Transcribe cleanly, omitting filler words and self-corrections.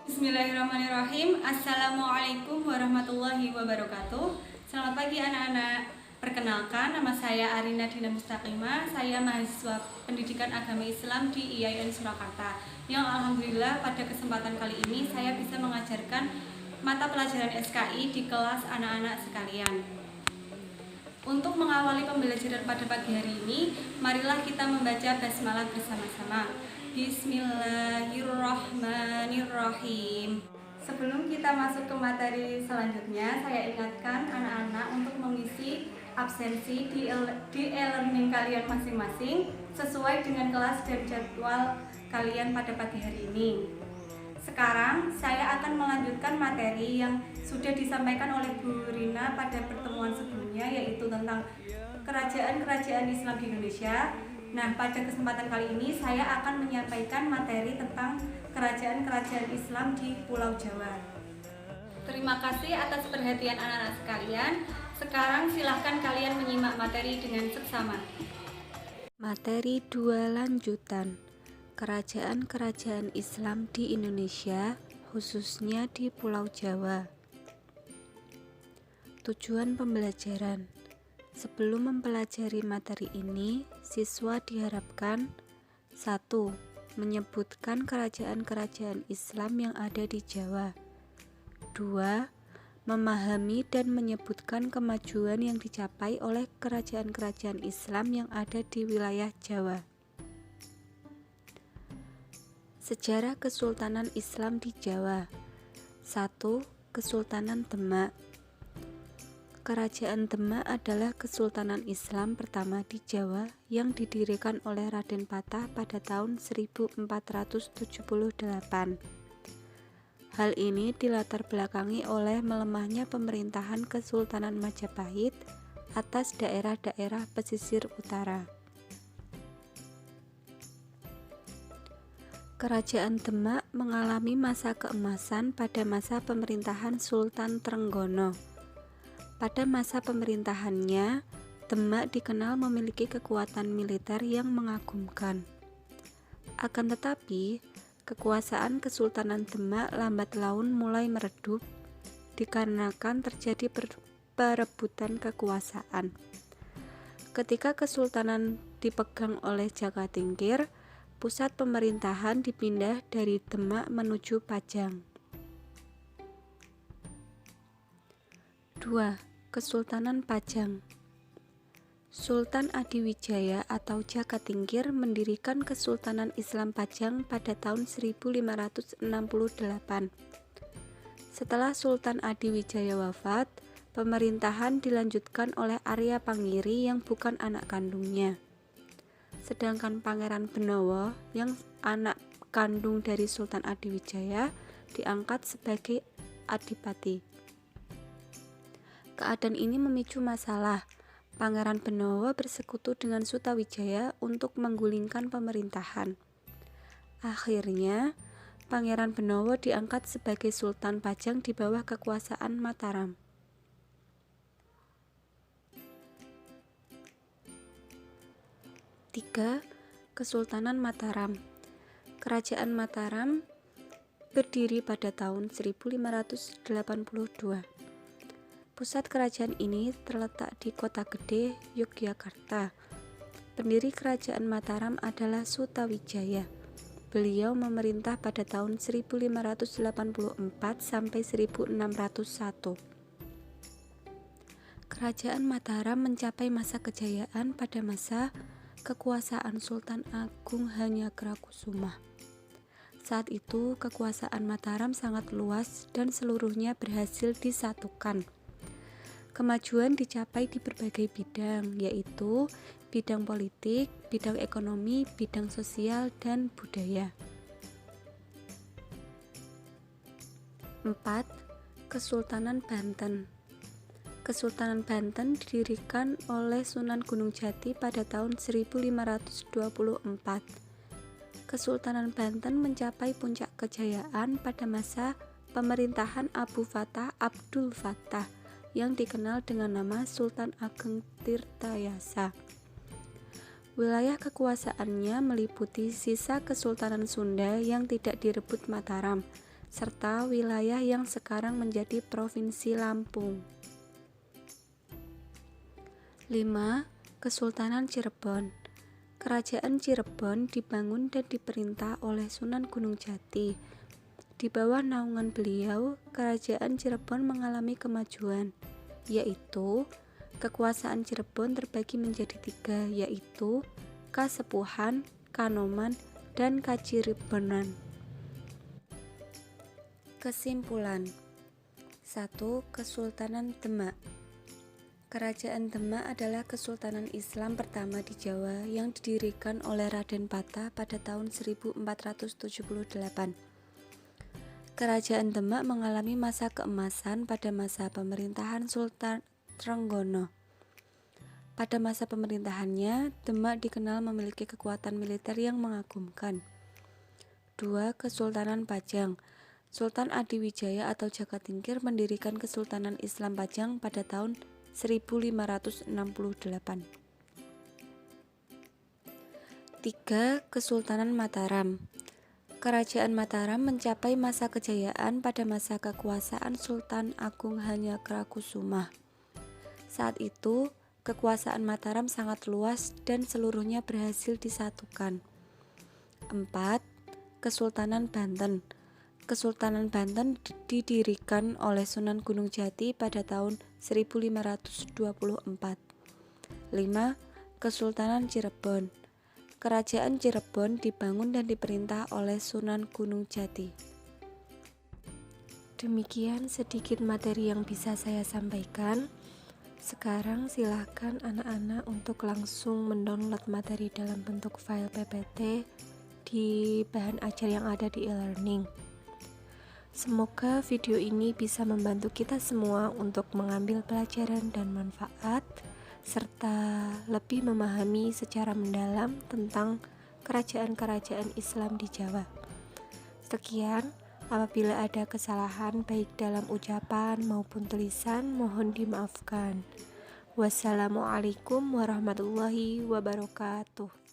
Bismillahirrahmanirrahim. Assalamualaikum warahmatullahi wabarakatuh. Selamat pagi anak-anak. Perkenalkan, nama saya Arina Dina Mustaqimah. Saya mahasiswa Pendidikan Agama Islam di IAIN Surakarta. Yang alhamdulillah pada kesempatan kali ini saya bisa mengajarkan mata pelajaran SKI di kelas anak-anak sekalian. Untuk mengawali pembelajaran pada pagi hari ini, marilah kita membaca basmalah bersama-sama. Bismillahirrahmanirrahim. Sebelum kita masuk ke materi selanjutnya, saya ingatkan anak-anak untuk mengisi absensi di e-learning kalian masing-masing sesuai dengan kelas dan jadwal kalian pada pagi hari ini. Sekarang saya akan melanjutkan materi yang sudah disampaikan oleh Bu Rina pada pertemuan sebelumnya, yaitu tentang kerajaan-kerajaan Islam di Indonesia. Nah, pada kesempatan kali ini saya akan menyampaikan materi tentang kerajaan-kerajaan Islam di Pulau Jawa. Terima kasih atas perhatian anak-anak sekalian. Sekarang silahkan kalian menyimak materi dengan seksama. Materi 2 lanjutan. Kerajaan-kerajaan Islam di Indonesia, khususnya di Pulau Jawa. Tujuan pembelajaran. Sebelum mempelajari materi ini, siswa diharapkan 1. Menyebutkan kerajaan-kerajaan Islam yang ada di Jawa. 2. Memahami dan menyebutkan kemajuan yang dicapai oleh kerajaan-kerajaan Islam yang ada di wilayah Jawa. Sejarah Kesultanan Islam di Jawa. 1. Kesultanan Demak. Kerajaan Demak adalah kesultanan Islam pertama di Jawa yang didirikan oleh Raden Patah pada tahun 1478. Hal ini dilatar belakangi oleh melemahnya pemerintahan Kesultanan Majapahit atas daerah-daerah pesisir utara. Kerajaan Demak mengalami masa keemasan pada masa pemerintahan Sultan Trenggono. Pada masa pemerintahannya, Demak dikenal memiliki kekuatan militer yang mengagumkan. Akan tetapi, kekuasaan Kesultanan Demak lambat laun mulai meredup dikarenakan terjadi perebutan kekuasaan. Ketika kesultanan dipegang oleh Jagatingkir, pusat pemerintahan dipindah dari Demak menuju Pajang. 2. Kesultanan Pajang. Sultan Adiwijaya atau Jagatingkir mendirikan Kesultanan Islam Pajang pada tahun 1568. Setelah Sultan Adiwijaya wafat, pemerintahan dilanjutkan oleh Arya Pangiri yang bukan anak kandungnya. Sedangkan Pangeran Benowo yang anak kandung dari Sultan Adiwijaya diangkat sebagai adipati. Keadaan ini memicu masalah. Pangeran Benowo bersekutu dengan Sutawijaya untuk menggulingkan pemerintahan. Akhirnya, Pangeran Benowo diangkat sebagai Sultan Pajang di bawah kekuasaan Mataram. Tiga. Kesultanan Mataram. Kerajaan Mataram berdiri pada tahun 1582. Pusat kerajaan ini terletak di Kota Gede, Yogyakarta. Pendiri kerajaan Mataram adalah Sutawijaya. Beliau memerintah pada tahun 1584 sampai 1601. Kerajaan Mataram mencapai masa kejayaan pada masa kekuasaan Sultan Agung Hanyagrakusuma. Saat itu, kekuasaan Mataram sangat luas dan seluruhnya berhasil disatukan. Kemajuan dicapai di berbagai bidang, yaitu bidang politik, bidang ekonomi, bidang sosial, dan budaya. 4. Kesultanan Banten. Kesultanan Banten didirikan oleh Sunan Gunung Jati pada tahun 1524. Kesultanan Banten mencapai puncak kejayaan pada masa pemerintahan Abu Fatah Abdul Fattah yang dikenal dengan nama Sultan Ageng Tirtayasa. Wilayah kekuasaannya meliputi sisa Kesultanan Sunda yang tidak direbut Mataram, serta wilayah yang sekarang menjadi Provinsi Lampung. 5. Kesultanan Cirebon. Kerajaan Cirebon dibangun dan diperintah oleh Sunan Gunung Jati. Di bawah naungan beliau, Kerajaan Cirebon mengalami kemajuan, yaitu kekuasaan Cirebon terbagi menjadi 3, yaitu Kasepuhan, Kanoman, dan Kacirebonan. Kesimpulan. 1. Kesultanan Demak. Kerajaan Demak adalah kesultanan Islam pertama di Jawa yang didirikan oleh Raden Patah pada tahun 1478. Kerajaan Demak mengalami masa keemasan pada masa pemerintahan Sultan Trenggono. Pada masa pemerintahannya, Demak dikenal memiliki kekuatan militer yang mengagumkan. 2. Kesultanan Pajang. Sultan Adiwijaya atau Jakatingkir mendirikan Kesultanan Islam Pajang pada tahun 1568. 3. Kesultanan Mataram. Kerajaan Mataram mencapai masa kejayaan pada masa kekuasaan Sultan Agung Hanyakarakusuma. Saat itu, kekuasaan Mataram sangat luas dan seluruhnya berhasil disatukan. 4. Kesultanan Banten. Kesultanan Banten didirikan oleh Sunan Gunung Jati pada tahun 1524. 5. Kesultanan Cirebon. Kerajaan Cirebon dibangun dan diperintah oleh Sunan Gunung Jati. Demikian sedikit materi yang bisa saya sampaikan. Sekarang silakan anak-anak untuk langsung mendownload materi dalam bentuk file PPT di bahan ajar yang ada di e-learning. Semoga video ini bisa membantu kita semua untuk mengambil pelajaran dan manfaat, serta lebih memahami secara mendalam tentang kerajaan-kerajaan Islam di Jawa. Sekian, apabila ada kesalahan baik dalam ucapan maupun tulisan, mohon dimaafkan. Wassalamualaikum warahmatullahi wabarakatuh.